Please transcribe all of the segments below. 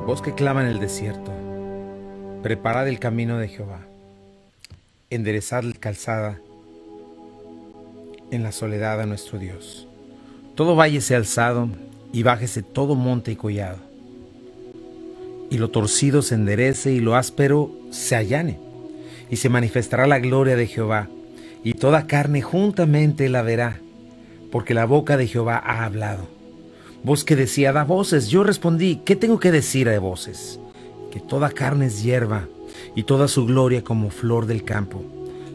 Voz que clama en el desierto, preparad el camino de Jehová, enderezad la calzada en la soledad a nuestro Dios. Todo valle sea alzado y bájese todo monte y collado, y lo torcido se enderece y lo áspero se allane, y se manifestará la gloria de Jehová, y toda carne juntamente la verá, porque la boca de Jehová ha hablado. Voz que decía, da voces. Yo respondí, ¿qué tengo que decir de voces? Que toda carne es hierba, y toda su gloria como flor del campo.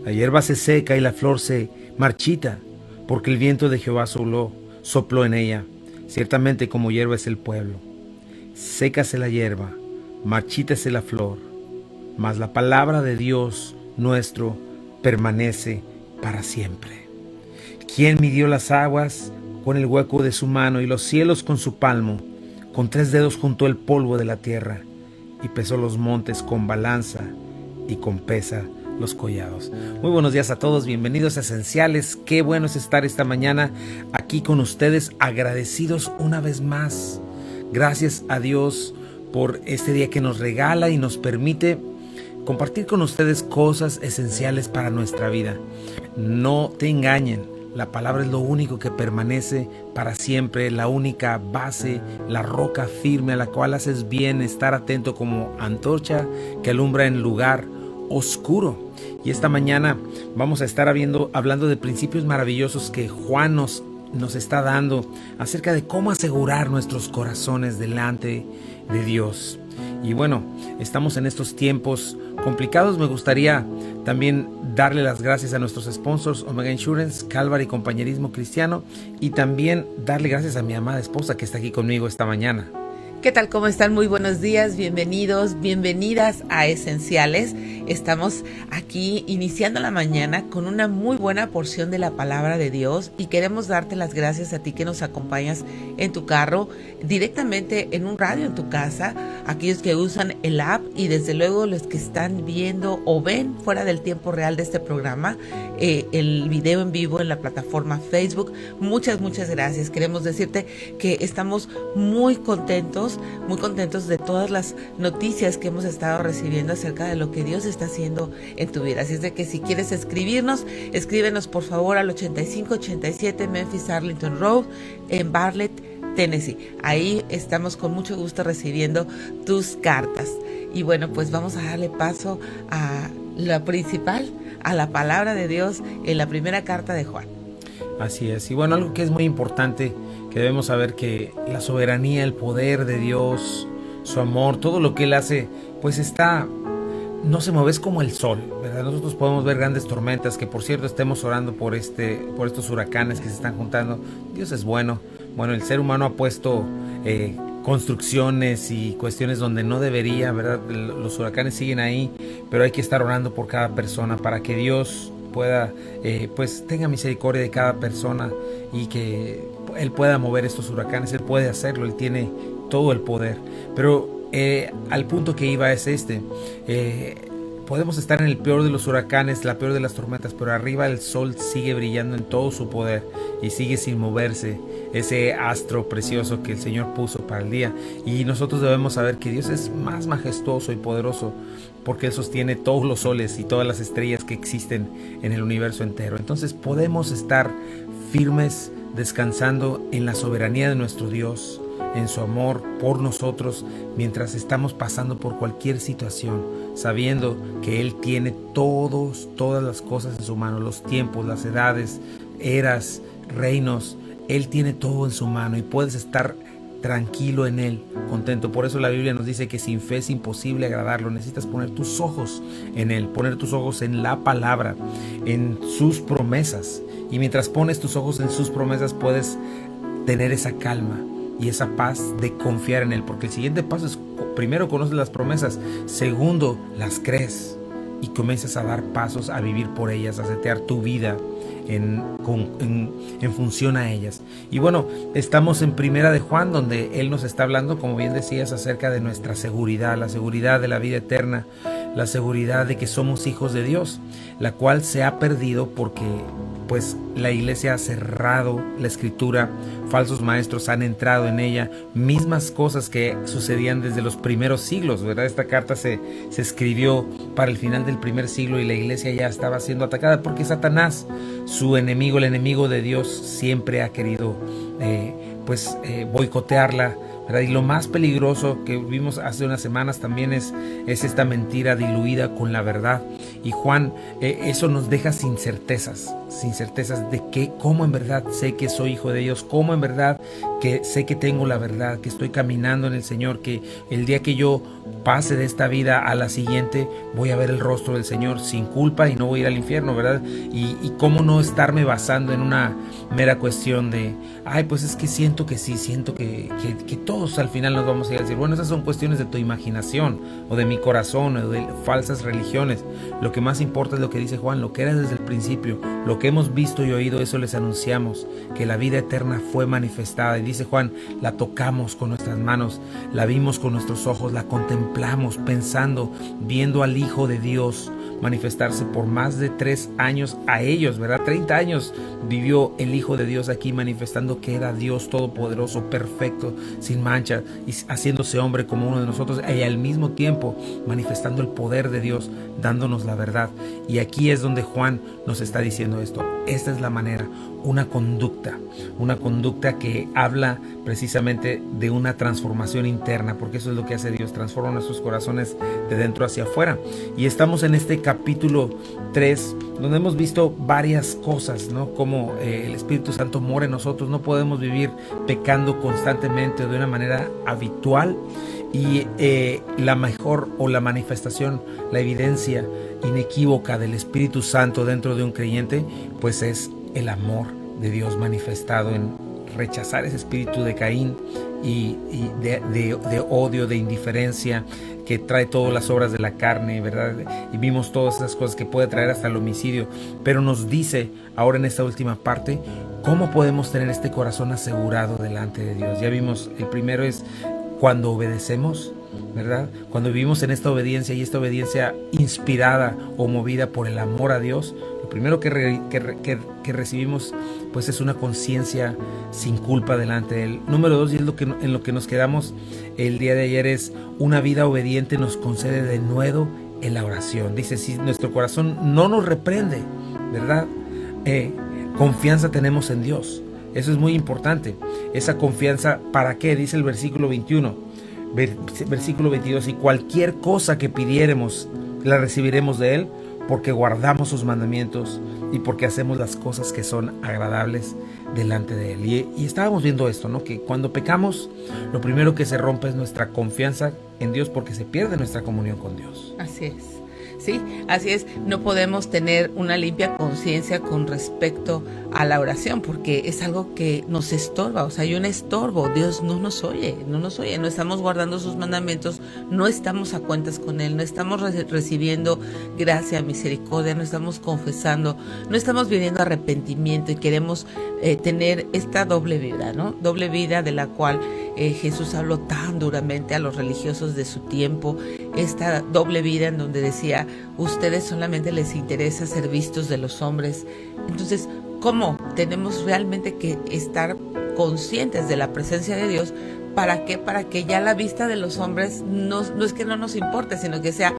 La hierba se seca y la flor se marchita, porque el viento de Jehová sopló en ella. Ciertamente como hierba es el pueblo. Sécase la hierba, marchítase la flor, mas la palabra de Dios nuestro permanece para siempre. ¿Quién midió las aguas con el hueco de su mano y los cielos con su palmo? Con 3 dedos juntó el polvo de la tierra y pesó los montes con balanza y con pesa los collados. Muy buenos días a todos, bienvenidos a Esenciales. Qué bueno es estar esta mañana aquí con ustedes, agradecidos una vez más. Gracias a Dios por este día que nos regala y nos permite compartir con ustedes cosas esenciales para nuestra vida. No te engañen, la palabra es lo único que permanece para siempre, la única base, la roca firme a la cual haces bien estar atento como antorcha que alumbra en lugar oscuro. Y esta mañana vamos a estar hablando de principios maravillosos que Juan nos está dando acerca de cómo asegurar nuestros corazones delante de Dios. Y bueno, estamos en estos tiempos complicados. Me gustaría también darle las gracias a nuestros sponsors, Omega Insurance, Calvary Compañerismo Cristiano, y también darle gracias a mi amada esposa que está aquí conmigo esta mañana. ¿Qué tal? ¿Cómo están? Muy buenos días, bienvenidos, bienvenidas a Esenciales. Estamos aquí iniciando la mañana con una muy buena porción de la palabra de Dios y queremos darte las gracias a ti que nos acompañas en tu carro, directamente en un radio en tu casa, aquellos que usan el app y desde luego los que están viendo o ven fuera del tiempo real de este programa, el video en vivo en la plataforma Facebook. Muchas gracias. Queremos decirte que estamos muy contentos de todas las noticias que hemos estado recibiendo acerca de lo que Dios está haciendo en tu vida. Así es de que si quieres escribirnos, escríbenos por favor al 8587 Memphis Arlington Road en Bartlett, Tennessee. Ahí estamos con mucho gusto recibiendo tus cartas. Y bueno, pues vamos a darle paso a la principal, a la palabra de Dios en la primera carta de Juan. Así es. Y bueno, algo que es muy importante, que debemos saber que la soberanía, el poder de Dios, su amor, todo lo que Él hace, pues no se mueve, es como el sol, ¿verdad? Nosotros podemos ver grandes tormentas, que por cierto estemos orando por estos huracanes que se están juntando. Dios es bueno. Bueno, el ser humano ha puesto construcciones y cuestiones donde no debería, ¿verdad? Los huracanes siguen ahí, pero hay que estar orando por cada persona para que Dios pueda, pues tenga misericordia de cada persona y que Él pueda mover estos huracanes. Él puede hacerlo, Él tiene todo el poder. Pero al punto que iba es podemos estar en el peor de los huracanes, la peor de las tormentas, pero arriba el sol sigue brillando en todo su poder y sigue sin moverse, ese astro precioso que el Señor puso para el día. Y nosotros debemos saber que Dios es más majestuoso y poderoso porque Él sostiene todos los soles y todas las estrellas que existen en el universo entero. Entonces podemos estar firmes, descansando en la soberanía de nuestro Dios, en su amor por nosotros, mientras estamos pasando por cualquier situación, sabiendo que Él tiene todas las cosas en su mano, los tiempos, las edades, eras, reinos. Él tiene todo en su mano y puedes estar tranquilo en Él, contento. Por eso la Biblia nos dice que sin fe es imposible agradarlo. Necesitas poner tus ojos en Él, poner tus ojos en la palabra, en sus promesas. Y mientras pones tus ojos en sus promesas, puedes tener esa calma y esa paz de confiar en Él. Porque el siguiente paso es, primero conoces las promesas, segundo las crees y comienzas a dar pasos a vivir por ellas, a setear tu vida en función a ellas. Y bueno, estamos en Primera de Juan, donde Él nos está hablando, como bien decías, acerca de nuestra seguridad, la seguridad de la vida eterna, la seguridad de que somos hijos de Dios, la cual se ha perdido porque pues la iglesia ha cerrado la escritura falsos maestros han entrado en ella, mismas cosas que sucedían desde los primeros siglos, ¿verdad? Esta carta se escribió para el final del primer siglo y la iglesia ya estaba siendo atacada porque Satanás, su enemigo, el enemigo de Dios, siempre ha querido boicotearla, ¿verdad? Y lo más peligroso que vimos hace unas semanas también es esta mentira diluida con la verdad. Y Juan, eso nos deja sin certezas de cómo en verdad sé que soy hijo de Dios, cómo en verdad que sé que tengo la verdad, que estoy caminando en el Señor, que el día que yo pase de esta vida a la siguiente voy a ver el rostro del Señor sin culpa y no voy a ir al infierno, ¿verdad? Y cómo no estarme basando en una mera cuestión de, pues es que siento que sí, siento que todos al final nos vamos a ir a decir, bueno, esas son cuestiones de tu imaginación o de mi corazón o de falsas religiones. Lo que más importa es lo que dice Juan, lo que era desde el principio, lo que hemos visto y oído, eso les anunciamos, que la vida eterna fue manifestada. Y dice Juan, la tocamos con nuestras manos, la vimos con nuestros ojos, la contemplamos pensando, viendo al Hijo de Dios manifestarse por más de 3 años a ellos, ¿verdad? 30 años vivió el Hijo de Dios aquí manifestando que era Dios todopoderoso, perfecto, sin mancha, y haciéndose hombre como uno de nosotros, y al mismo tiempo manifestando el poder de Dios, dándonos la verdad. Y aquí es donde Juan nos está diciendo esto. Esta es la manera, una conducta que habla precisamente de una transformación interna, porque eso es lo que hace Dios, transforma nuestros corazones de dentro hacia afuera. Y estamos en este capítulo 3, donde hemos visto varias cosas, ¿no? Como el Espíritu Santo mora en nosotros, no podemos vivir pecando constantemente de una manera habitual. Y la mejor o la manifestación, la evidencia inequívoca del Espíritu Santo dentro de un creyente, pues es el amor de Dios manifestado en rechazar ese espíritu de Caín y de odio, de indiferencia, que trae todas las obras de la carne, ¿verdad? Y vimos todas esas cosas que puede traer hasta el homicidio. Pero nos dice ahora en esta última parte cómo podemos tener este corazón asegurado delante de Dios. Ya vimos, el primero es cuando obedecemos, ¿verdad? Cuando vivimos en esta obediencia, y esta obediencia inspirada o movida por el amor a Dios, lo primero que recibimos pues es una conciencia sin culpa delante de Él. Número 2, y es en lo que nos quedamos el día de ayer, es una vida obediente nos concede de nuevo en la oración. Dice, si nuestro corazón no nos reprende, ¿verdad? Confianza tenemos en Dios. Eso es muy importante. Esa confianza, ¿para qué? Dice el versículo 21, versículo 22, y cualquier cosa que pidiéremos la recibiremos de Él, porque guardamos sus mandamientos y porque hacemos las cosas que son agradables delante de Él. Y estábamos viendo esto, ¿no? Que cuando pecamos, lo primero que se rompe es nuestra confianza en Dios, porque se pierde nuestra comunión con Dios. Así es. Sí, así es, no podemos tener una limpia conciencia con respecto a la oración, porque es algo que nos estorba, o sea, hay un estorbo. Dios no nos oye, no estamos guardando sus mandamientos, no estamos a cuentas con Él, no estamos recibiendo gracia, misericordia, no estamos confesando, no estamos viviendo arrepentimiento, y queremos tener esta doble vida, ¿no? Doble vida de la cual Jesús habló tan duramente a los religiosos de su tiempo, esta doble vida en donde decía, ustedes solamente les interesa ser vistos de los hombres. Entonces, ¿cómo? Tenemos realmente que estar conscientes de la presencia de Dios. ¿Para qué? Para que ya la vista de los hombres no es que no nos importe, sino que sea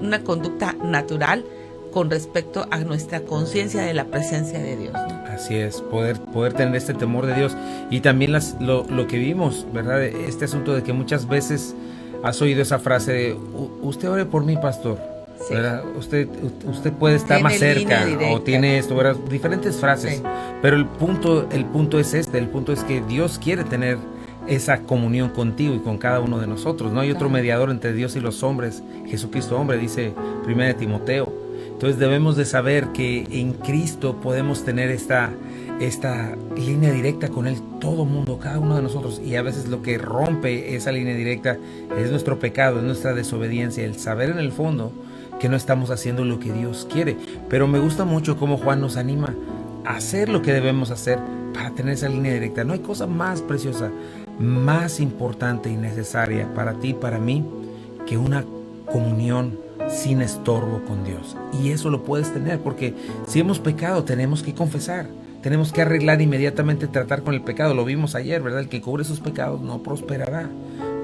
una conducta natural con respecto a nuestra conciencia de la presencia de Dios, ¿no? Así es, poder tener este temor de Dios. Y también lo que vimos, ¿verdad? Este asunto de que muchas veces has oído esa frase de, usted ore por mí, pastor, sí, ¿verdad? Usted puede estar más cerca, o tiene esto, ¿verdad? Diferentes frases, sí. Pero el punto es el punto es que Dios quiere tener esa comunión contigo y con cada uno de nosotros. No hay otro mediador entre Dios y los hombres, Jesucristo hombre, dice 1 Timoteo. Entonces debemos de saber que en Cristo podemos tener esta línea directa con Él, todo mundo, cada uno de nosotros. Y a veces lo que rompe esa línea directa es nuestro pecado, es nuestra desobediencia, el saber en el fondo que no estamos haciendo lo que Dios quiere. Pero me gusta mucho cómo Juan nos anima a hacer lo que debemos hacer para tener esa línea directa. No hay cosa más preciosa, más importante y necesaria para ti y para mí que una comunión sin estorbo con Dios. Y eso lo puedes tener, porque si hemos pecado tenemos que confesar, tenemos que arreglar inmediatamente, tratar con el pecado. Lo vimos ayer, ¿verdad? El que cubre sus pecados no prosperará,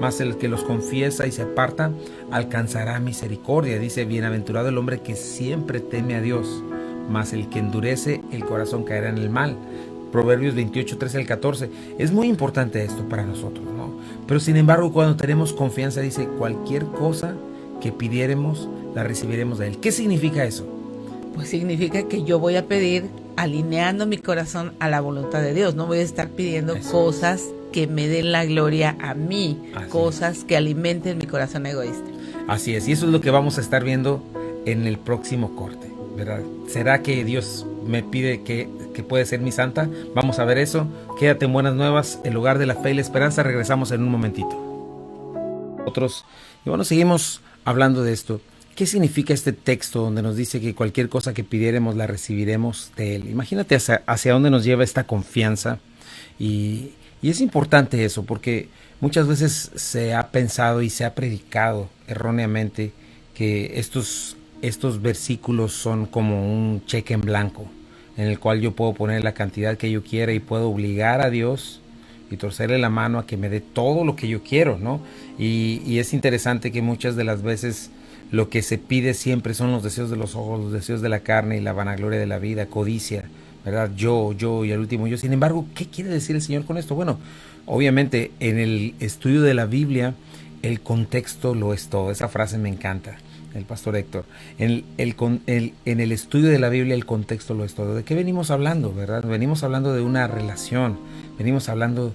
mas el que los confiesa y se aparta alcanzará misericordia. Dice, bienaventurado el hombre que siempre teme a Dios, mas el que endurece el corazón caerá en el mal. Proverbios 28, 13 al 14. Es muy importante esto para nosotros, ¿no? Pero sin embargo, cuando tenemos confianza, dice, cualquier cosa que pidiéremos, la recibiremos de Él. ¿Qué significa eso? Pues significa que yo voy a pedir alineando mi corazón a la voluntad de Dios. No voy a estar pidiendo cosas que me den la gloria a mí, cosas que alimenten mi corazón egoísta. Así es, y eso es lo que vamos a estar viendo en el próximo corte, ¿verdad? ¿Será que Dios me pide que puede ser mi santa? Vamos a ver eso. Quédate en Buenas Nuevas, el lugar de la fe y la esperanza. Regresamos en un momentito. Y bueno, seguimos hablando de esto. ¿Qué significa este texto donde nos dice que cualquier cosa que pidiéremos la recibiremos de Él? Imagínate hacia dónde nos lleva esta confianza. Y es importante eso, porque muchas veces se ha pensado y se ha predicado erróneamente que estos versículos son como un cheque en blanco, en el cual yo puedo poner la cantidad que yo quiera y puedo obligar a Dios y torcerle la mano a que me dé todo lo que yo quiero, ¿no? Y es interesante que muchas de las veces lo que se pide siempre son los deseos de los ojos, los deseos de la carne y la vanagloria de la vida, codicia, ¿verdad? Yo y al último yo. Sin embargo, ¿qué quiere decir el Señor con esto? Bueno, obviamente en el estudio de la Biblia, el contexto lo es todo. Esa frase me encanta, el pastor Héctor. En el estudio de la Biblia, el contexto lo es todo. ¿De qué venimos hablando, verdad? Venimos hablando de una relación, venimos hablando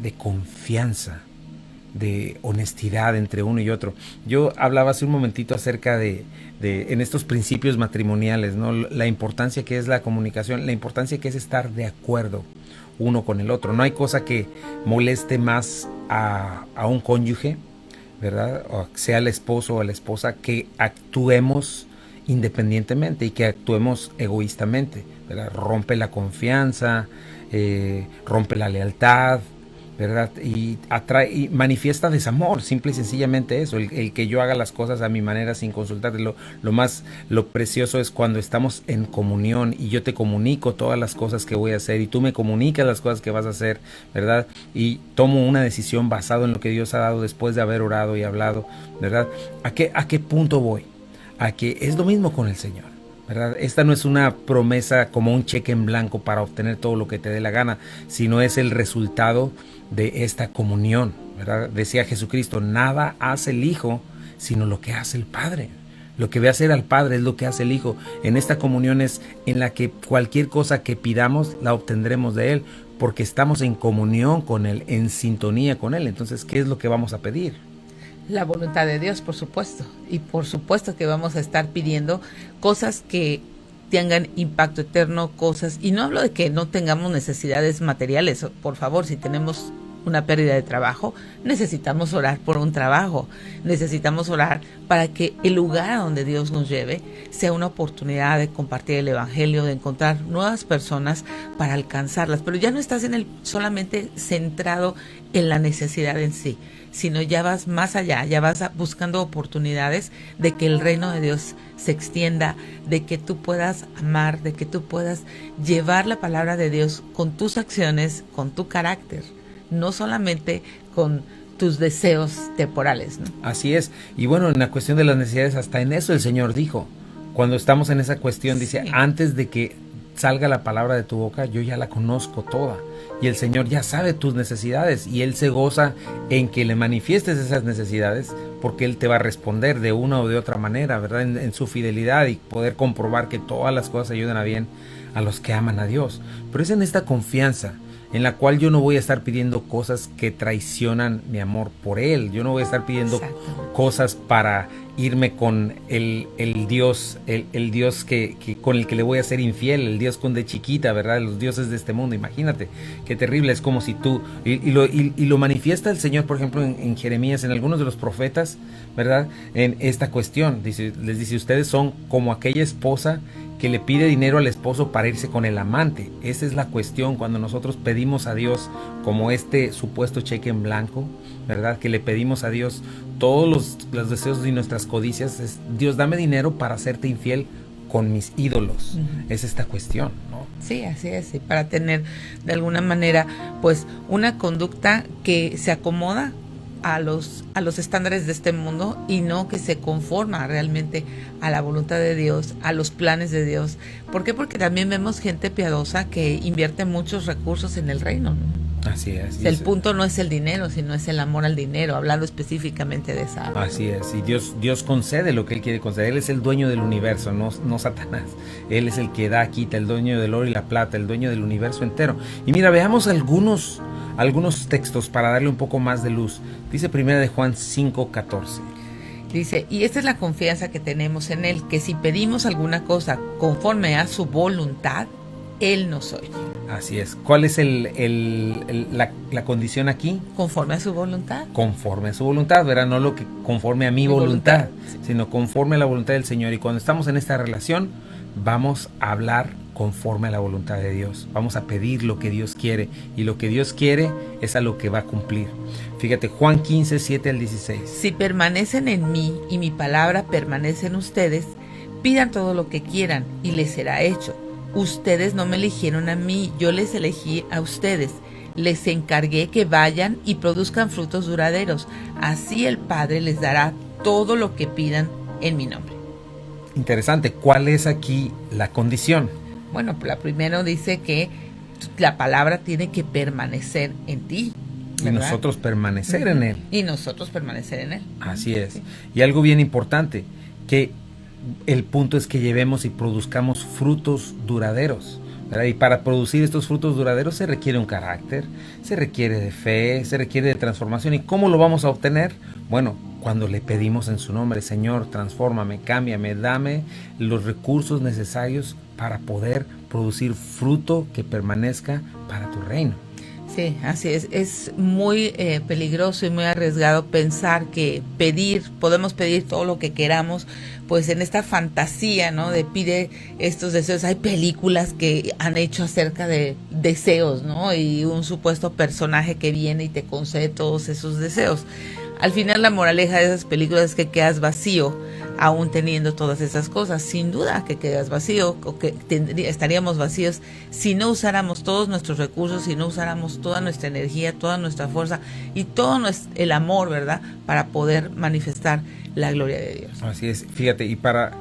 de confianza, de honestidad entre uno y otro. Yo hablaba hace un momentito acerca de en estos principios matrimoniales, ¿no? La importancia que es la comunicación, la importancia que es estar de acuerdo uno con el otro. No hay cosa que moleste más a un cónyuge, ¿verdad? O sea el esposo o la esposa, que actuemos independientemente y que actuemos egoístamente, ¿verdad? Rompe la confianza, rompe la lealtad, ¿verdad? Y atrae y manifiesta desamor, simple y sencillamente eso, el que yo haga las cosas a mi manera sin consultarte. Lo precioso es cuando estamos en comunión y yo te comunico todas las cosas que voy a hacer y tú me comunicas las cosas que vas a hacer, ¿verdad? Y tomo una decisión basado en lo que Dios ha dado después de haber orado y hablado, ¿verdad? ¿A qué punto voy? A que es lo mismo con el Señor, ¿verdad? Esta no es una promesa como un cheque en blanco para obtener todo lo que te dé la gana, sino es el resultado de esta comunión, ¿verdad? Decía Jesucristo, nada hace el Hijo sino lo que hace el Padre. Lo que ve hacer al Padre es lo que hace el Hijo. En esta comunión es en la que cualquier cosa que pidamos la obtendremos de Él, porque estamos en comunión con Él, en sintonía con Él. Entonces, ¿qué es lo que vamos a pedir? La voluntad de Dios, por supuesto. Y por supuesto que vamos a estar pidiendo cosas que tengan impacto eterno, cosas, y no hablo de que no tengamos necesidades materiales, por favor, si tenemos una pérdida de trabajo, necesitamos orar por un trabajo, necesitamos orar para que el lugar a donde Dios nos lleve sea una oportunidad de compartir el evangelio, de encontrar nuevas personas para alcanzarlas, pero ya no estás solamente centrado en la necesidad en sí, sino ya vas más allá, ya vas buscando oportunidades de que el reino de Dios se extienda, de que tú puedas amar, de que tú puedas llevar la palabra de Dios con tus acciones, con tu carácter, no solamente con tus deseos temporales, ¿no? Así es. Y bueno, en la cuestión de las necesidades, hasta en eso el Señor dijo. Cuando estamos en esa cuestión, dice, antes de que salga la palabra de tu boca, yo ya la conozco toda. Y el Señor ya sabe tus necesidades y Él se goza en que le manifiestes esas necesidades, porque Él te va a responder de una o de otra manera, ¿verdad? En su fidelidad, y poder comprobar que todas las cosas ayudan a bien a los que aman a Dios. Pero es en esta confianza en la cual yo no voy a estar pidiendo cosas que traicionan mi amor por Él. Yo no voy a estar pidiendo cosas para irme con el Dios, el Dios que con el que le voy a ser infiel, el Dios con de chiquita, ¿verdad? Los dioses de este mundo. Imagínate, qué terrible. Es como si tú, y lo manifiesta el Señor, por ejemplo, en Jeremías, en algunos de los profetas, ¿verdad? En esta cuestión, les dice, ustedes son como aquella esposa que le pide dinero al esposo para irse con el amante. Esa es la cuestión cuando nosotros pedimos a Dios como este supuesto cheque en blanco, ¿verdad? Que le pedimos a Dios todos los deseos y nuestras codicias. Dios, dame dinero para hacerte infiel con mis ídolos. Es esta cuestión, ¿no? Sí, así es, y para tener de alguna manera pues una conducta que se acomoda a los estándares de este mundo y no que se conforma realmente a la voluntad de Dios, a los planes de Dios. ¿Por qué? Porque también vemos gente piadosa que invierte muchos recursos en el reino, ¿no? Así es. El punto no es el dinero, sino es el amor al dinero, hablando específicamente de esa área. Así es, y Dios concede lo que Él quiere conceder. Él es el dueño del universo, no Satanás. Él es el que da, quita, el dueño del oro y la plata, el dueño del universo entero. Y mira, veamos algunos textos para darle un poco más de luz. Dice 1 de Juan 5:14. Dice, y esta es la confianza que tenemos en Él, que si pedimos alguna cosa conforme a su voluntad, Él nos oye. Así es. ¿Cuál es la condición aquí? Conforme a su voluntad. Conforme a su voluntad, ¿verdad? No lo que conforme a mi voluntad, sino conforme a la voluntad del Señor. Y cuando estamos en esta relación, vamos a hablar conforme a la voluntad de Dios. Vamos a pedir lo que Dios quiere. Y lo que Dios quiere es a lo que va a cumplir. Fíjate, Juan 15, 7 al 16. Si permanecen en mí y mi palabra permanece en ustedes, pidan todo lo que quieran y les será hecho. Ustedes no me eligieron a mí, yo les elegí a ustedes. Les encargué que vayan y produzcan frutos duraderos. Así el Padre les dará todo lo que pidan en mi nombre. Interesante. ¿Cuál es aquí la condición? Bueno, la primera dice que la palabra tiene que permanecer en ti, ¿verdad? Y nosotros permanecer en Él. Y nosotros permanecer en Él. Así es. Sí. Y algo bien importante, que el punto es que llevemos y produzcamos frutos duraderos, ¿verdad? Y para producir estos frutos duraderos se requiere un carácter, se requiere de fe, se requiere de transformación. ¿Y cómo lo vamos a obtener? Bueno, cuando le pedimos en su nombre: Señor, transfórmame, cámbiame, dame los recursos necesarios para poder producir fruto que permanezca para tu reino. Sí, así es. Es muy peligroso y muy arriesgado pensar que podemos pedir todo lo que queramos, pues en esta fantasía, ¿no? De pide estos deseos. Hay películas que han hecho acerca de deseos, ¿no? Y un supuesto personaje que viene y te concede todos esos deseos. Al final la moraleja de esas películas es que quedas vacío, aún teniendo todas esas cosas. Sin duda que quedas vacío, o que estaríamos vacíos si no usáramos todos nuestros recursos, si no usáramos toda nuestra energía, toda nuestra fuerza y todo el amor, ¿verdad? Para poder manifestar la gloria de Dios. Así es. Fíjate, y para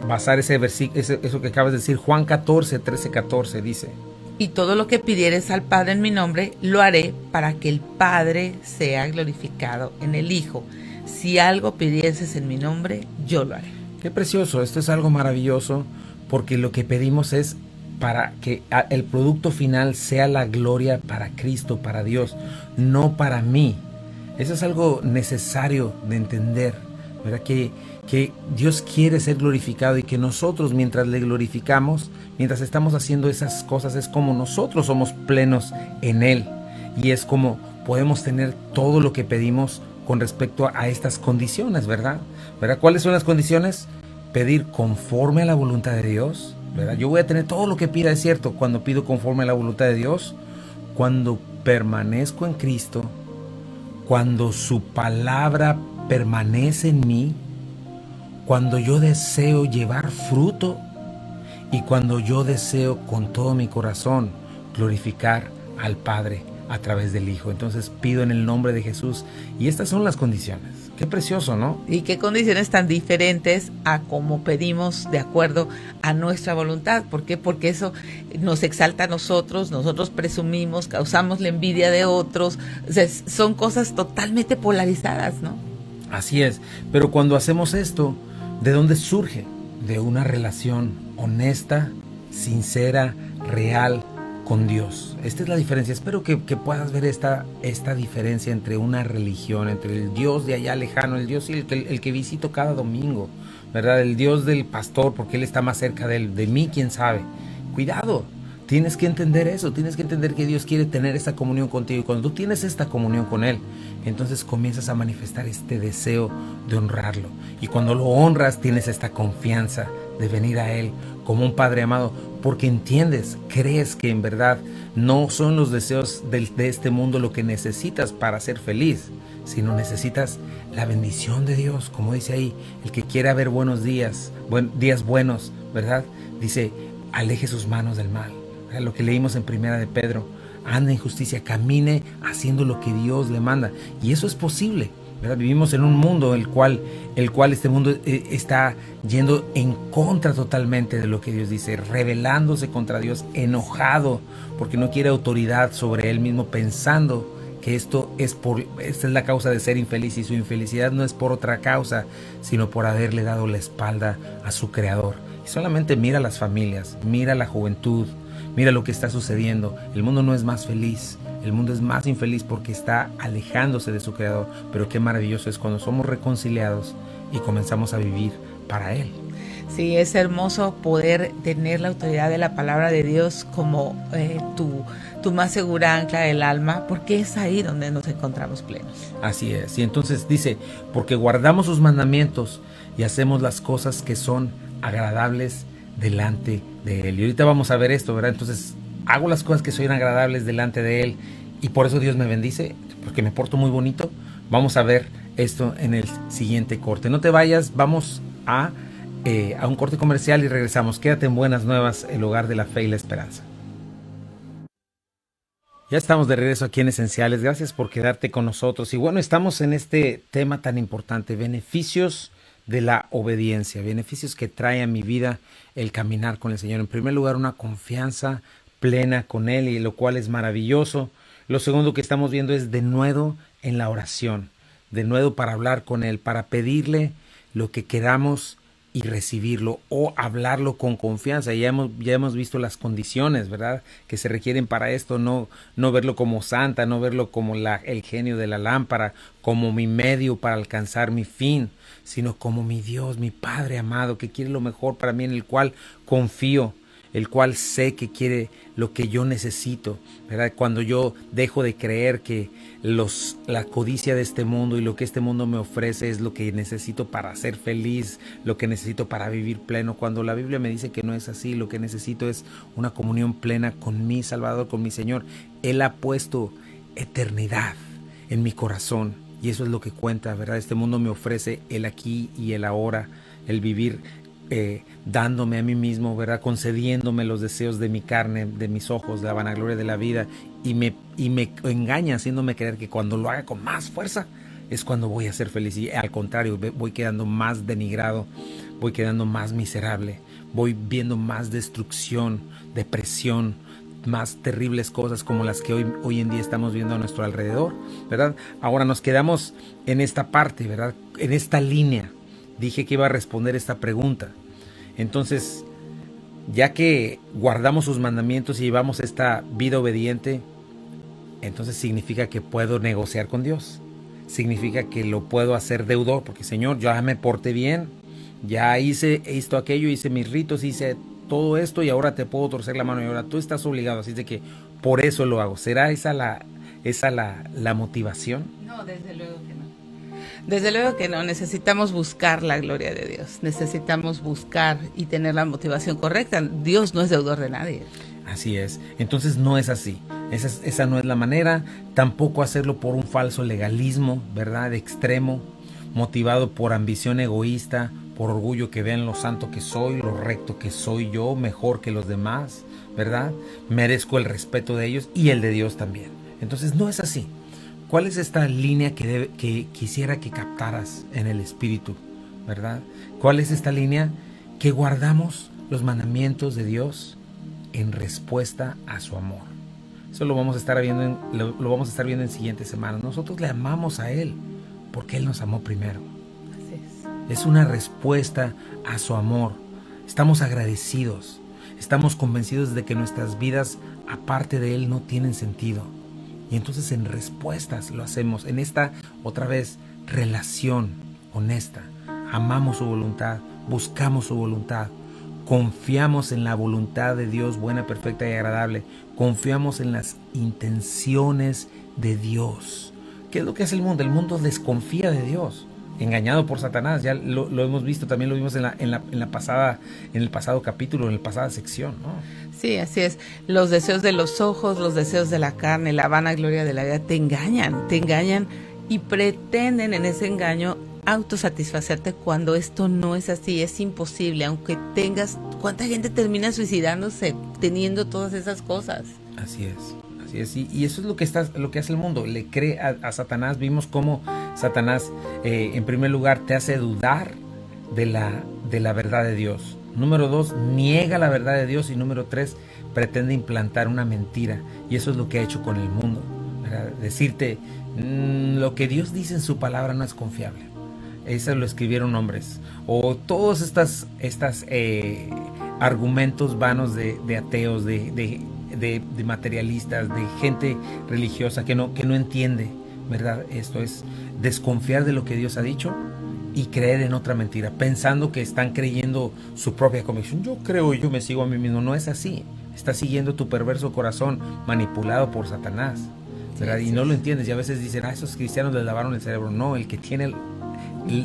basar ese versículo, eso que acabas de decir, Juan 14, 13, 14 dice: y todo lo que pidieres al Padre en mi nombre, lo haré para que el Padre sea glorificado en el Hijo. Si algo pidieses en mi nombre, yo lo haré. Qué precioso, esto es algo maravilloso, porque lo que pedimos es para que el producto final sea la gloria para Cristo, para Dios, no para mí. Eso es algo necesario de entender, ¿verdad? Que Dios quiere ser glorificado y que nosotros, mientras le glorificamos, mientras estamos haciendo esas cosas, es como nosotros somos plenos en Él. Y es como podemos tener todo lo que pedimos con respecto a estas condiciones, ¿verdad? ¿Cuáles son las condiciones? Pedir conforme a la voluntad de Dios, ¿verdad? Yo voy a tener todo lo que pida, es cierto, cuando pido conforme a la voluntad de Dios, cuando permanezco en Cristo, cuando su palabra permanece en mí, cuando yo deseo llevar fruto y cuando yo deseo con todo mi corazón glorificar al Padre a través del Hijo. Entonces pido en el nombre de Jesús, y estas son las condiciones. Qué precioso, ¿no? Y qué condiciones tan diferentes a como pedimos de acuerdo a nuestra voluntad. ¿Por qué? Porque eso nos exalta a nosotros presumimos, causamos la envidia de otros. O sea, son cosas totalmente polarizadas, ¿no? Así es, pero cuando hacemos esto, ¿de dónde surge? De una relación honesta, sincera, real con Dios. Esta es la diferencia. Espero que puedas ver esta diferencia entre una religión, entre el Dios de allá lejano, el Dios el que visito cada domingo, ¿verdad? El Dios del pastor, porque Él está más cerca de mí, quién sabe. Cuidado, tienes que entender eso, tienes que entender que Dios quiere tener esta comunión contigo, y cuando tú tienes esta comunión con Él, entonces comienzas a manifestar este deseo de honrarlo, y cuando lo honras tienes esta confianza de venir a Él como un Padre amado. porque entiendes, crees que en verdad no son los deseos de este mundo lo que necesitas para ser feliz, sino necesitas la bendición de Dios, como dice ahí, el que quiera ver buenos días, días buenos, ¿verdad? Dice, aleje sus manos del mal, ¿verdad? Lo que leímos en Primera de Pedro, anda en justicia, camine haciendo lo que Dios le manda, y eso es posible, ¿verdad? Vivimos en un mundo el cual este mundo está yendo en contra totalmente de lo que Dios dice, rebelándose contra Dios, enojado porque no quiere autoridad sobre él mismo, pensando que esta es la causa de ser infeliz, y su infelicidad no es por otra causa, sino por haberle dado la espalda a su Creador. Y solamente mira las familias, mira la juventud, mira lo que está sucediendo. El mundo no es más feliz, el mundo es más infeliz porque está alejándose de su Creador. Pero qué maravilloso es cuando somos reconciliados y comenzamos a vivir para Él. Sí, es hermoso poder tener la autoridad de la palabra de Dios como tu más segura ancla del alma, porque es ahí donde nos encontramos plenos. Así es. Y entonces dice, porque guardamos sus mandamientos y hacemos las cosas que son agradables delante de Él. Y ahorita vamos a ver esto, ¿verdad? Entonces, hago las cosas que son agradables delante de Él, y por eso Dios me bendice, porque me porto muy bonito. Vamos a ver esto en el siguiente corte. No te vayas, vamos a un corte comercial y regresamos. Quédate en Buenas Nuevas, el hogar de la fe y la esperanza. Ya estamos de regreso aquí en Esenciales. Gracias por quedarte con nosotros. Y bueno, estamos en este tema tan importante, beneficios de la obediencia, beneficios que trae a mi vida el caminar con el Señor. En primer lugar, una confianza plena con Él, y lo cual es maravilloso. Lo segundo que estamos viendo es denuedo en la oración, denuedo para hablar con Él, para pedirle lo que queramos y recibirlo, o hablarlo con confianza. Ya hemos visto las condiciones, ¿verdad?, que se requieren para esto. No verlo como santa, no verlo como el genio de la lámpara, como mi medio para alcanzar mi fin, sino como mi Dios, mi Padre amado, que quiere lo mejor para mí, en el cual confío, el cual sé que quiere lo que yo necesito, ¿verdad? Cuando yo dejo de creer que la codicia de este mundo y lo que este mundo me ofrece es lo que necesito para ser feliz, lo que necesito para vivir pleno, cuando la Biblia me dice que no es así. Lo que necesito es una comunión plena con mi Salvador, con mi Señor. Él ha puesto eternidad en mi corazón, y eso es lo que cuenta, ¿verdad? Este mundo me ofrece el aquí y el ahora, el vivir dándome a mí mismo, ¿verdad?, concediéndome los deseos de mi carne, de mis ojos, de la vanagloria de la vida, y me engaña haciéndome creer que cuando lo haga con más fuerza es cuando voy a ser feliz. Y al contrario, voy quedando más denigrado, voy quedando más miserable, voy viendo más destrucción, depresión, más terribles cosas como las que hoy en día estamos viendo a nuestro alrededor, ¿verdad? Ahora nos quedamos en esta parte, ¿verdad?, en esta línea. Dije que iba a responder esta pregunta. Entonces, ya que guardamos sus mandamientos y llevamos esta vida obediente, entonces significa que puedo negociar con Dios. Significa que lo puedo hacer deudor, porque Señor, ya me porté bien, ya hice esto, aquello, hice mis ritos, hice todo esto, y ahora te puedo torcer la mano, y ahora tú estás obligado, así de que por eso lo hago. ¿Será esa la motivación? No, desde luego que no. Desde luego que no. Necesitamos buscar la gloria de Dios, necesitamos buscar y tener la motivación correcta. Dios no es deudor de nadie. Así es. Entonces no es así. Esa no es la manera. Tampoco hacerlo por un falso legalismo, ¿verdad?, extremo, motivado por ambición egoísta, por orgullo que vean lo santo que soy, lo recto que soy yo, mejor que los demás, ¿verdad? Merezco el respeto de ellos y el de Dios también. Entonces no es así. ¿Cuál es esta línea que quisiera que captaras en el espíritu, verdad? ¿Cuál es esta línea? Que guardamos los mandamientos de Dios en respuesta a su amor. Eso lo vamos a estar viendo en siguientes semanas. Nosotros le amamos a Él porque Él nos amó primero. Así Es una respuesta a su amor. Estamos agradecidos. Estamos convencidos de que nuestras vidas, aparte de Él, no tienen sentido. Y entonces en respuestas lo hacemos, en esta, otra vez, relación honesta. Amamos su voluntad, buscamos su voluntad, confiamos en la voluntad de Dios, buena, perfecta y agradable. Confiamos en las intenciones de Dios. ¿Qué es lo que hace el mundo? El mundo desconfía de Dios. engañado por Satanás. Ya lo hemos visto, también lo vimos en el pasado capítulo, en la pasada sección, ¿no? Sí, así es. Los deseos de los ojos, los deseos de la carne, la vanagloria de la vida te engañan y pretenden en ese engaño autosatisfacerte cuando esto no es así, es imposible, aunque tengas, ¿cuánta gente termina suicidándose teniendo todas esas cosas? Así es, y eso es lo que hace el mundo, le cree a Satanás. Vimos cómo Satanás, en primer lugar, te hace dudar de la verdad de Dios. Número 2, niega la verdad de Dios, y número 3, pretende implantar una mentira, y eso es lo que ha hecho con el mundo, ¿verdad? Decirte, lo que Dios dice en su palabra no es confiable. Eso lo escribieron hombres, o todos estos argumentos vanos de ateos, de materialistas, de gente religiosa que no entiende, ¿verdad? Esto es desconfiar de lo que Dios ha dicho y creer en otra mentira, pensando que están creyendo su propia convicción. Yo creo, yo me sigo a mí mismo. No es así. Estás siguiendo tu perverso corazón manipulado por Satanás, ¿verdad? Y no lo entiendes, y a veces dicen, esos cristianos les lavaron el cerebro. No, el que tiene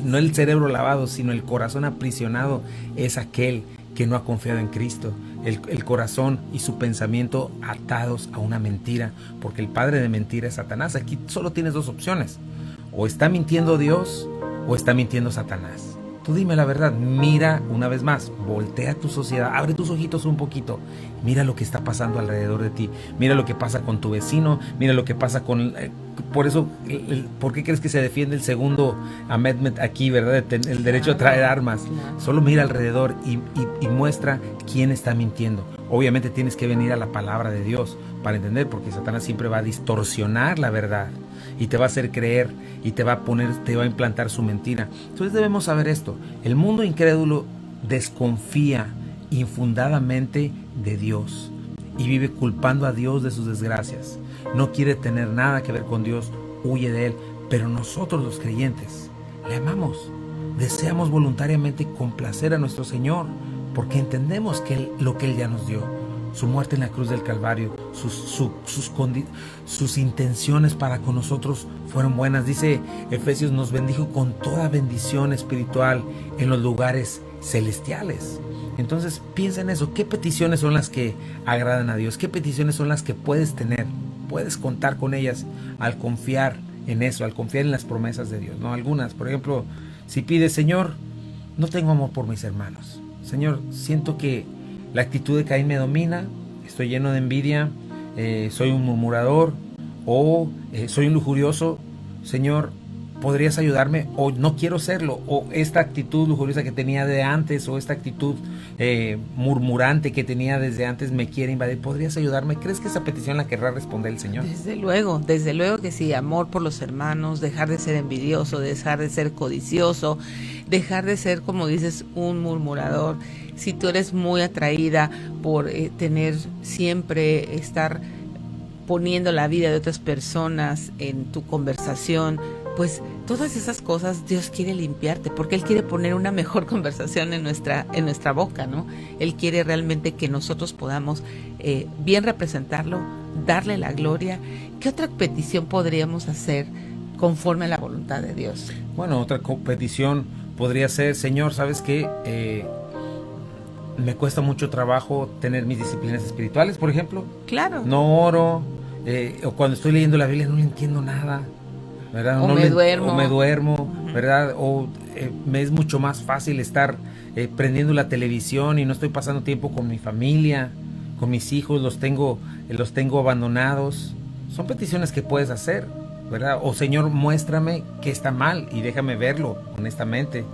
no el cerebro lavado, sino el corazón aprisionado es aquel que no ha confiado en Cristo. El corazón y su pensamiento atados a una mentira, porque el padre de mentira es Satanás. Aquí solo tienes dos opciones: o está mintiendo Dios o está mintiendo Satanás. Tú dime la verdad. Mira una vez más, voltea tu sociedad, abre tus ojitos un poquito, mira lo que está pasando alrededor de ti, mira lo que pasa con tu vecino, mira lo que pasa con... por eso, ¿por qué crees que se defiende el segundo amendment aquí, verdad? El derecho a traer armas. Solo mira alrededor y muestra quién está mintiendo. Obviamente tienes que venir a la palabra de Dios para entender, porque Satanás siempre va a distorsionar la verdad y te va a hacer creer y te va a implantar su mentira. Entonces debemos saber esto: el mundo incrédulo desconfía infundadamente de Dios y vive culpando a Dios de sus desgracias. No quiere tener nada que ver con Dios, huye de Él. Pero nosotros, los creyentes, le amamos, deseamos voluntariamente complacer a nuestro Señor, porque entendemos que lo que Él ya nos dio, su muerte en la cruz del Calvario, sus intenciones para con nosotros fueron buenas. Dice Efesios, nos bendijo con toda bendición espiritual en los lugares celestiales. Entonces piensa en eso. ¿Qué peticiones son las que agradan a Dios? ¿Qué peticiones son las que puedes tener? Puedes contar con ellas al confiar en eso, al confiar en las promesas de Dios, ¿no? Algunas, por ejemplo, si pides, Señor, no tengo amor por mis hermanos. Señor, siento que la actitud de Caín me domina, estoy lleno de envidia, soy un murmurador, o soy un lujurioso. Señor, ¿podrías ayudarme? O no quiero serlo, o esta actitud lujuriosa que tenía de antes, o esta actitud murmurante que tenía desde antes me quiere invadir. ¿Podrías ayudarme? ¿Crees que esa petición la querrá responder el Señor? Desde luego que sí. Amor por los hermanos, dejar de ser envidioso, dejar de ser codicioso, dejar de ser, como dices, un murmurador. Si tú eres muy atraída por siempre estar poniendo la vida de otras personas en tu conversación, pues todas esas cosas Dios quiere limpiarte, porque Él quiere poner una mejor conversación en nuestra boca, ¿no? Él quiere realmente que nosotros podamos bien representarlo, darle la gloria. ¿Qué otra petición podríamos hacer conforme a la voluntad de Dios? Bueno, otra petición podría ser, Señor, ¿sabes qué? Me cuesta mucho trabajo tener mis disciplinas espirituales, por ejemplo. Claro. No oro, o cuando estoy leyendo la Biblia no le entiendo nada, ¿verdad? O me duermo, ¿verdad? O me es mucho más fácil estar prendiendo la televisión y no estoy pasando tiempo con mi familia, con mis hijos, los tengo abandonados. Son peticiones que puedes hacer, ¿verdad? O Señor, muéstrame que está mal y déjame verlo honestamente,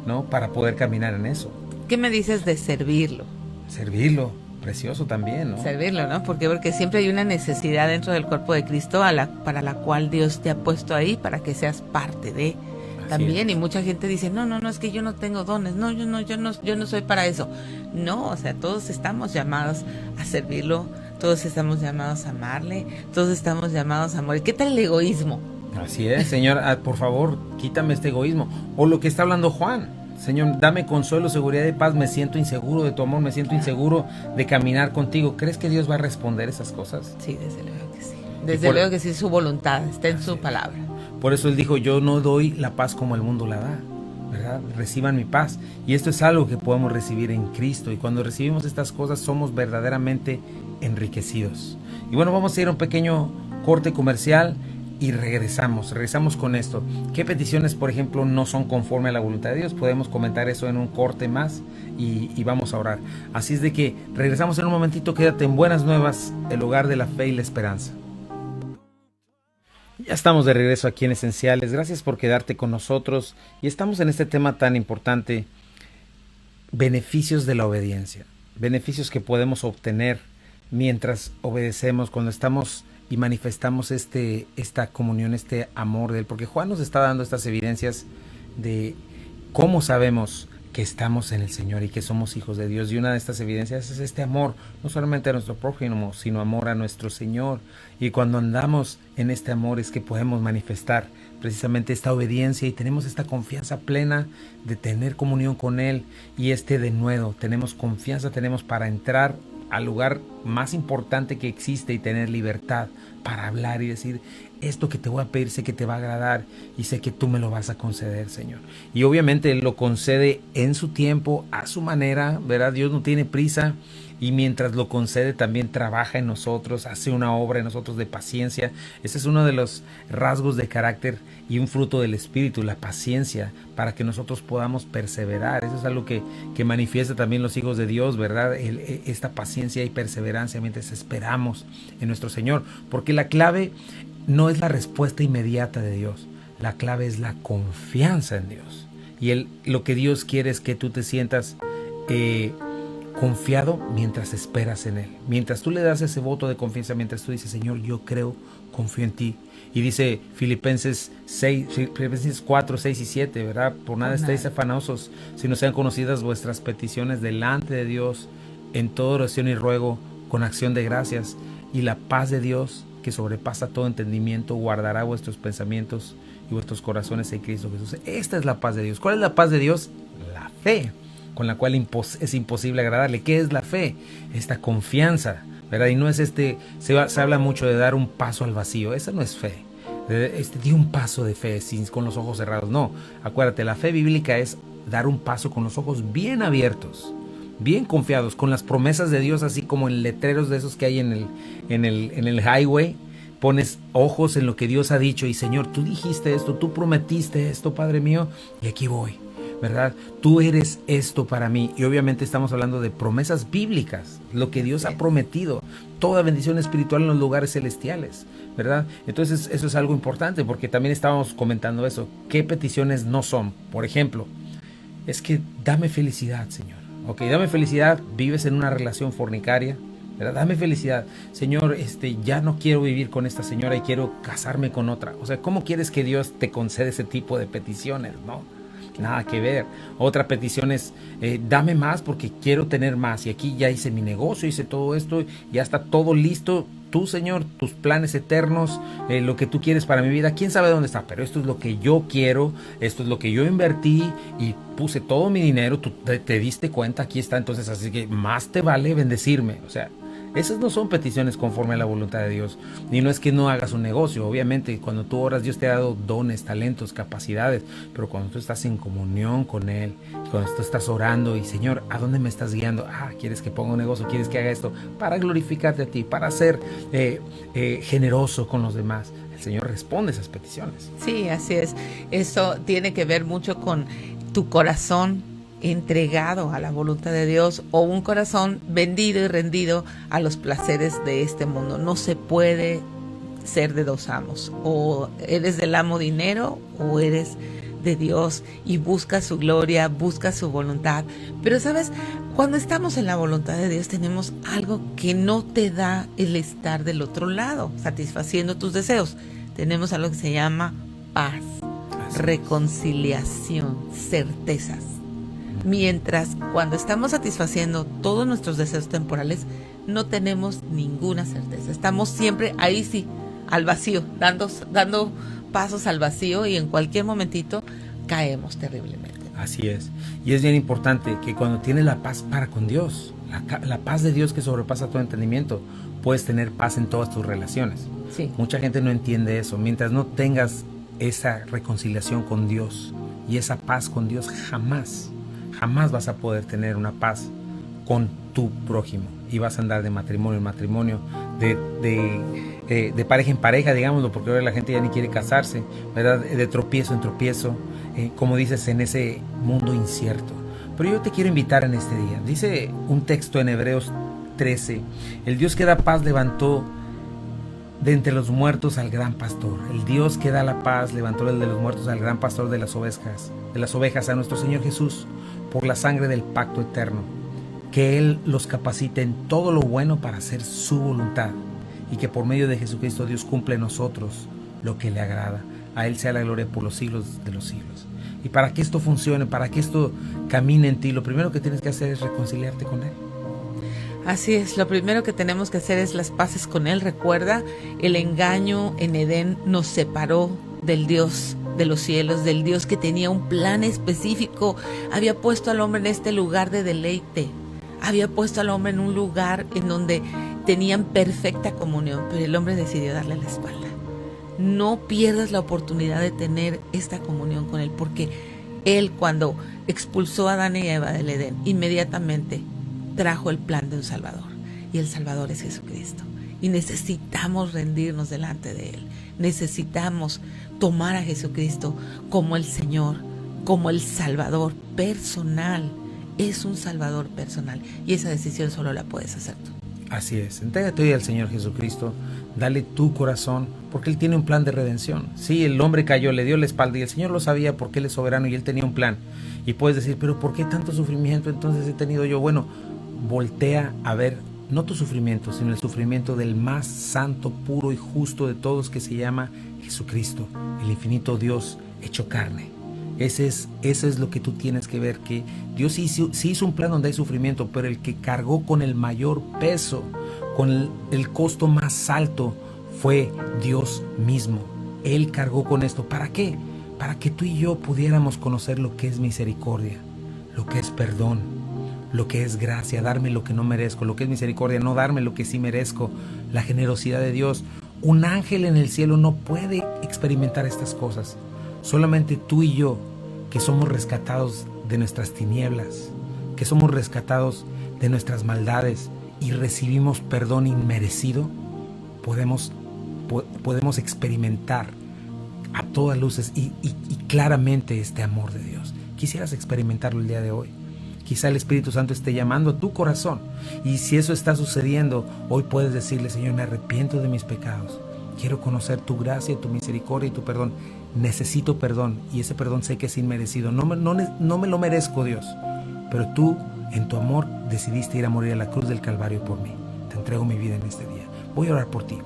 ¿no? Para poder caminar en eso. ¿Qué me dices de servirlo? Servirlo, precioso también, ¿no? Servirlo, ¿no? Porque siempre hay una necesidad dentro del cuerpo de Cristo para la cual Dios te ha puesto ahí para que seas parte de. También, y mucha gente dice, no, es que yo no tengo dones, yo no soy para eso. No, o sea, todos estamos llamados a servirlo, todos estamos llamados a amarle, todos estamos llamados a morir. ¿Qué tal el egoísmo? Así es, Señor, por favor, quítame este egoísmo. O lo que está hablando Juan. Señor, dame consuelo, seguridad y paz. Me siento inseguro de tu amor, me siento inseguro de caminar contigo. ¿Crees que Dios va a responder esas cosas? Sí, desde luego que sí. Desde luego que sí, su voluntad está en su palabra. Por eso Él dijo, yo no doy la paz como el mundo la da, ¿verdad? Reciban mi paz. Y esto es algo que podemos recibir en Cristo. Y cuando recibimos estas cosas somos verdaderamente enriquecidos. Y bueno, vamos a ir a un pequeño corte comercial y regresamos con esto. ¿Qué peticiones, por ejemplo, no son conforme a la voluntad de Dios? Podemos comentar eso en un corte más y vamos a orar. Así es de que regresamos en un momentito. Quédate en Buenas Nuevas, el hogar de la fe y la esperanza. Ya estamos de regreso aquí en Esenciales. Gracias por quedarte con nosotros. Y estamos en este tema tan importante, beneficios de la obediencia. Beneficios que podemos obtener mientras obedecemos, cuando estamos y manifestamos esta comunión, este amor de Él. Porque Juan nos está dando estas evidencias de cómo sabemos que estamos en el Señor y que somos hijos de Dios. Y una de estas evidencias es este amor, no solamente a nuestro prójimo, sino amor a nuestro Señor. Y cuando andamos en este amor es que podemos manifestar precisamente esta obediencia y tenemos esta confianza plena de tener comunión con Él. Y denuedo, tenemos confianza, tenemos para entrar al lugar más importante que existe y tener libertad para hablar y decir, esto que te voy a pedir sé que te va a agradar y sé que tú me lo vas a conceder, Señor. Y obviamente Él lo concede en su tiempo, a su manera, ¿verdad? Dios no tiene prisa y mientras lo concede también trabaja en nosotros, hace una obra en nosotros de paciencia. Ese es uno de los rasgos de carácter y un fruto del Espíritu, la paciencia, para que nosotros podamos perseverar. Eso es algo que manifiesta también los hijos de Dios, ¿verdad? Esta paciencia y perseverancia mientras esperamos en nuestro Señor. Porque la clave no es la respuesta inmediata de Dios. La clave es la confianza en Dios. Y lo que Dios quiere es que tú te sientas confiado mientras esperas en Él. Mientras tú le das ese voto de confianza, mientras tú dices, Señor, yo creo, confío en ti. Y dice Filipenses 4, 6 y 7, ¿verdad? Por nada estéis afanosos, sino sean conocidas vuestras peticiones delante de Dios en toda oración y ruego, con acción de gracias. Y la paz de Dios, que sobrepasa todo entendimiento, guardará vuestros pensamientos y vuestros corazones en Cristo Jesús. Esta es la paz de Dios. ¿Cuál es la paz de Dios? La fe, con la cual es imposible agradarle. ¿Qué es la fe? Esta confianza, ¿verdad? Y no es se habla mucho de dar un paso al vacío. Esa no es fe. Di un paso de fe con los ojos cerrados. No, acuérdate, la fe bíblica es dar un paso con los ojos bien abiertos, bien confiados, con las promesas de Dios, así como en letreros de esos que hay en el highway. Pones ojos en lo que Dios ha dicho y, Señor, tú dijiste esto, tú prometiste esto, Padre mío, y aquí voy, ¿verdad? Tú eres esto para mí. Y obviamente estamos hablando de promesas bíblicas, lo que Dios ha prometido, toda bendición espiritual en los lugares celestiales, ¿verdad? Entonces eso es algo importante, porque también estábamos comentando eso. ¿Qué peticiones no son? Por ejemplo, es que dame felicidad, Señor. Ok, dame felicidad, vives en una relación fornicaria, ¿verdad? Dame felicidad, Señor, ya no quiero vivir con esta señora y quiero casarme con otra. O sea, ¿cómo quieres que Dios te conceda ese tipo de peticiones, no? Nada que ver. Otra petición es, dame más porque quiero tener más. Y aquí ya hice mi negocio, hice todo esto, ya está todo listo. Tú, Señor, tus planes eternos, lo que tú quieres para mi vida, quién sabe dónde está, pero esto es lo que yo quiero, esto es lo que yo invertí y puse todo mi dinero, tú te diste cuenta, aquí está, entonces así que más te vale bendecirme. O sea, esas no son peticiones conforme a la voluntad de Dios. Y no es que no hagas un negocio. Obviamente, cuando tú oras, Dios te ha dado dones, talentos, capacidades. Pero cuando tú estás en comunión con Él, cuando tú estás orando y, Señor, ¿a dónde me estás guiando? ¿Quieres que ponga un negocio? ¿Quieres que haga esto? Para glorificarte a ti, para ser generoso con los demás. El Señor responde esas peticiones. Sí, así es. Eso tiene que ver mucho con tu corazón entregado a la voluntad de Dios o un corazón vendido y rendido a los placeres de este mundo. No se puede ser de dos amos. O eres del amo dinero o eres de Dios y busca su gloria, busca su voluntad. Pero sabes, cuando estamos en la voluntad de Dios tenemos algo que no te da el estar del otro lado, satisfaciendo tus deseos. Tenemos algo que se llama paz, reconciliación, certezas. Mientras cuando estamos satisfaciendo todos nuestros deseos temporales, no tenemos ninguna certeza. Estamos siempre ahí sí, al vacío, dando pasos al vacío y en cualquier momentito caemos terriblemente. Así es. Y es bien importante que cuando tienes la paz para con Dios, la paz de Dios que sobrepasa todo entendimiento, puedes tener paz en todas tus relaciones. Sí. Mucha gente no entiende eso. Mientras no tengas esa reconciliación con Dios y esa paz con Dios, jamás vas a poder tener una paz con tu prójimo. Y vas a andar de matrimonio en matrimonio, de pareja en pareja, digámoslo, porque ahora la gente ya ni quiere casarse, ¿verdad? De tropiezo en tropiezo, como dices, en ese mundo incierto. Pero yo te quiero invitar en este día. Dice un texto en Hebreos 13, el Dios que da paz levantó de entre los muertos al gran pastor. El Dios que da la paz levantó de los muertos al gran pastor de las ovejas, a nuestro Señor Jesús, por la sangre del pacto eterno. Que Él los capacite en todo lo bueno para hacer su voluntad, y que por medio de Jesucristo Dios cumple en nosotros lo que le agrada. A Él sea la gloria por los siglos de los siglos. Y para que esto funcione, para que esto camine en ti, lo primero que tienes que hacer es reconciliarte con Él. Así es, lo primero que tenemos que hacer es las paces con Él. Recuerda, el engaño en Edén nos separó del Dios de los cielos, del Dios que tenía un plan específico. Había puesto al hombre en este lugar de deleite. Había puesto al hombre en un lugar en donde tenían perfecta comunión, pero el hombre decidió darle la espalda. No pierdas la oportunidad de tener esta comunión con Él, porque Él, cuando expulsó a Adán y Eva del Edén, inmediatamente trajo el plan de un Salvador, y el Salvador es Jesucristo. Y necesitamos rendirnos delante de Él. Necesitamos tomar a Jesucristo como el Señor, como el Salvador personal. Es un Salvador personal, y esa decisión solo la puedes hacer tú. Así es, entrégate hoy al Señor Jesucristo, dale tu corazón, porque Él tiene un plan de redención. Sí, el hombre cayó, le dio la espalda, y el Señor lo sabía porque Él es soberano y Él tenía un plan. Y puedes decir, pero ¿por qué tanto sufrimiento entonces he tenido yo? Bueno, voltea a ver, no tu sufrimiento, sino el sufrimiento del más santo, puro y justo de todos, que se llama Jesucristo, el infinito Dios hecho carne. Eso es lo que tú tienes que ver, que Dios sí hizo un plan donde hay sufrimiento, pero el que cargó con el mayor peso, con el costo más alto, fue Dios mismo. Él cargó con esto. ¿Para qué? Para que tú y yo pudiéramos conocer lo que es misericordia, lo que es perdón, lo que es gracia, darme lo que no merezco, lo que es misericordia, no darme lo que sí merezco, la generosidad de Dios. Un ángel en el cielo no puede experimentar estas cosas. Solamente tú y yo, que somos rescatados de nuestras tinieblas, que somos rescatados de nuestras maldades y recibimos perdón inmerecido, podemos experimentar a todas luces y claramente este amor de Dios. Quisieras experimentarlo el día de hoy. Quizá el Espíritu Santo esté llamando a tu corazón, y si eso está sucediendo, hoy puedes decirle: Señor, me arrepiento de mis pecados. Quiero conocer tu gracia, tu misericordia y tu perdón. Necesito perdón, y ese perdón sé que es inmerecido. No me lo merezco, Dios, pero tú, en tu amor, decidiste ir a morir a la cruz del Calvario por mí. Te entrego mi vida en este día. Voy a orar por ti.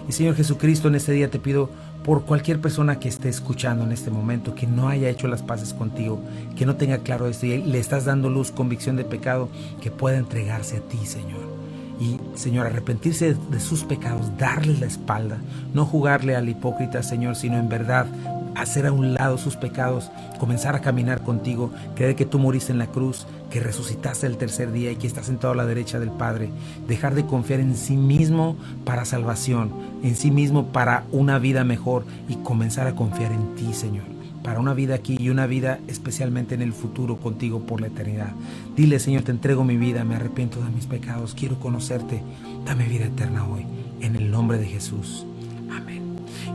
Y Señor Jesucristo, en este día te pido por cualquier persona que esté escuchando en este momento, que no haya hecho las paces contigo, que no tenga claro esto y le estás dando luz, convicción de pecado, que pueda entregarse a ti, Señor. Y, Señor, arrepentirse de sus pecados, darles la espalda, no jugarle al hipócrita, Señor, sino en verdad hacer a un lado sus pecados, comenzar a caminar contigo, creer que tú moriste en la cruz, que resucitaste el tercer día y que estás sentado a la derecha del Padre. Dejar de confiar en sí mismo para salvación, en sí mismo para una vida mejor, y comenzar a confiar en ti, Señor, para una vida aquí y una vida especialmente en el futuro contigo por la eternidad. Dile: Señor, te entrego mi vida, me arrepiento de mis pecados, quiero conocerte, dame vida eterna hoy, en el nombre de Jesús. Amén.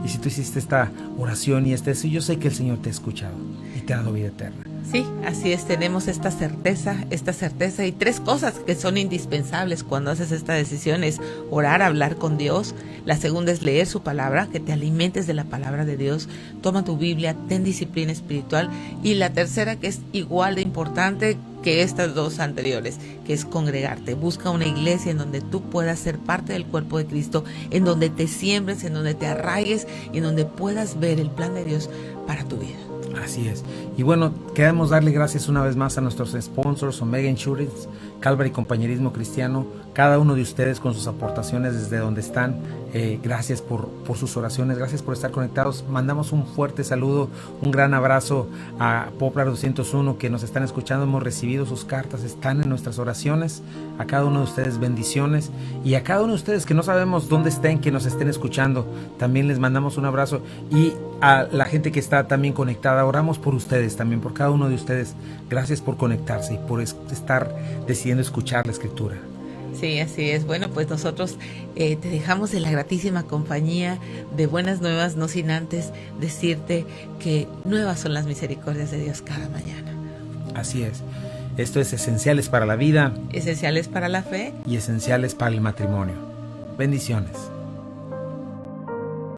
Y si tú hiciste esta oración y yo sé que el Señor te ha escuchado y te ha dado vida eterna. Sí, así es, tenemos esta certeza y 3 cosas que son indispensables cuando haces esta decisión: es orar, hablar con Dios. La segunda es leer su palabra, que te alimentes de la palabra de Dios. Toma tu Biblia, ten disciplina espiritual. Y la tercera, que es igual de importante que estas 2 anteriores, que es congregarte. Busca una iglesia en donde tú puedas ser parte del cuerpo de Cristo, en donde te siembres, en donde te arraigues y en donde puedas ver el plan de Dios para tu vida. Así es. Y bueno, queremos darle gracias una vez más a nuestros sponsors: Omega Insurance, Calvary Compañerismo Cristiano, cada uno de ustedes con sus aportaciones desde donde están. Gracias por sus oraciones, gracias por estar conectados. Mandamos un fuerte saludo, un gran abrazo a Poplar 201 que nos están escuchando. Hemos recibido sus cartas, están en nuestras oraciones. A cada uno de ustedes bendiciones, y a cada uno de ustedes que no sabemos dónde estén, que nos estén escuchando, también les mandamos un abrazo. Y a la gente que está también conectada. Oramos por ustedes también, por cada uno de ustedes. Gracias por conectarse y por estar decidiendo escuchar la Escritura. Sí, así es. Bueno, pues nosotros te dejamos en la gratísima compañía de buenas nuevas, no sin antes decirte que nuevas son las misericordias de Dios cada mañana. Así es. Esto es Esenciales para la Vida. Esenciales para la fe. Y Esenciales para el matrimonio. Bendiciones.